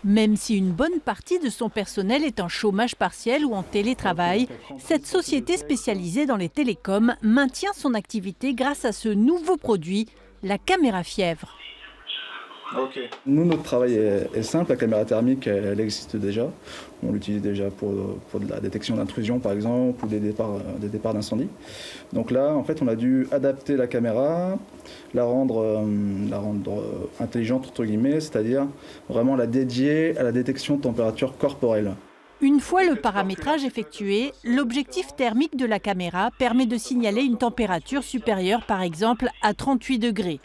Même si une bonne partie de son personnel est en chômage partiel ou en télétravail, cette société spécialisée dans les télécoms maintient son activité grâce à ce nouveau produit, la caméra fièvre. Nous, notre travail est simple. La caméra thermique, elle existe déjà. On l'utilise déjà pour de la détection d'intrusion, par exemple, ou des départs d'incendie. Donc là, en fait, on a dû adapter la caméra, la rendre intelligente, entre guillemets, c'est-à-dire vraiment la dédier à la détection de température corporelle. Une fois le paramétrage effectué, l'objectif thermique de la caméra permet de signaler une température supérieure, par exemple, à 38 degrés.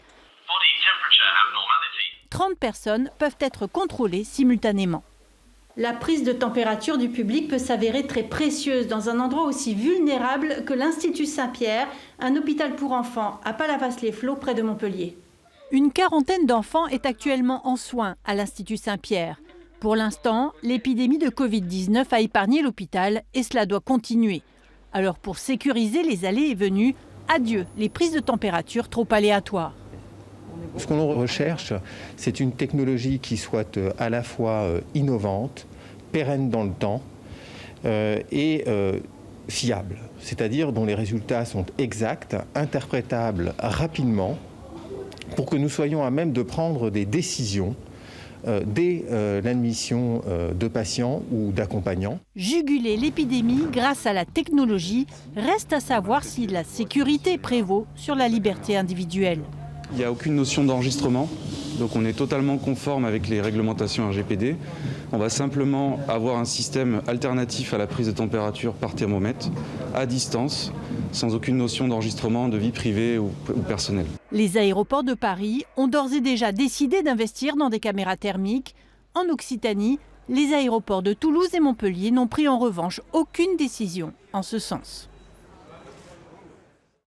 30 personnes peuvent être contrôlées simultanément. La prise de température du public peut s'avérer très précieuse dans un endroit aussi vulnérable que l'Institut Saint-Pierre, un hôpital pour enfants à Palavas-les-Flots près de Montpellier. Une quarantaine d'enfants est actuellement en soins à l'Institut Saint-Pierre. Pour l'instant, l'épidémie de Covid-19 a épargné l'hôpital et cela doit continuer. Alors pour sécuriser les allées et venues, adieu les prises de température trop aléatoires. Ce qu'on recherche, c'est une technologie qui soit à la fois innovante, pérenne dans le temps et fiable, c'est-à-dire dont les résultats sont exacts, interprétables rapidement, pour que nous soyons à même de prendre des décisions dès l'admission de patients ou d'accompagnants. Juguler l'épidémie grâce à la technologie, reste à savoir si la sécurité prévaut sur la liberté individuelle. Il n'y a aucune notion d'enregistrement, donc on est totalement conforme avec les réglementations RGPD. On va simplement avoir un système alternatif à la prise de température par thermomètre, à distance, sans aucune notion d'enregistrement de vie privée ou personnelle. Les aéroports de Paris ont d'ores et déjà décidé d'investir dans des caméras thermiques. En Occitanie, les aéroports de Toulouse et Montpellier n'ont pris en revanche aucune décision en ce sens.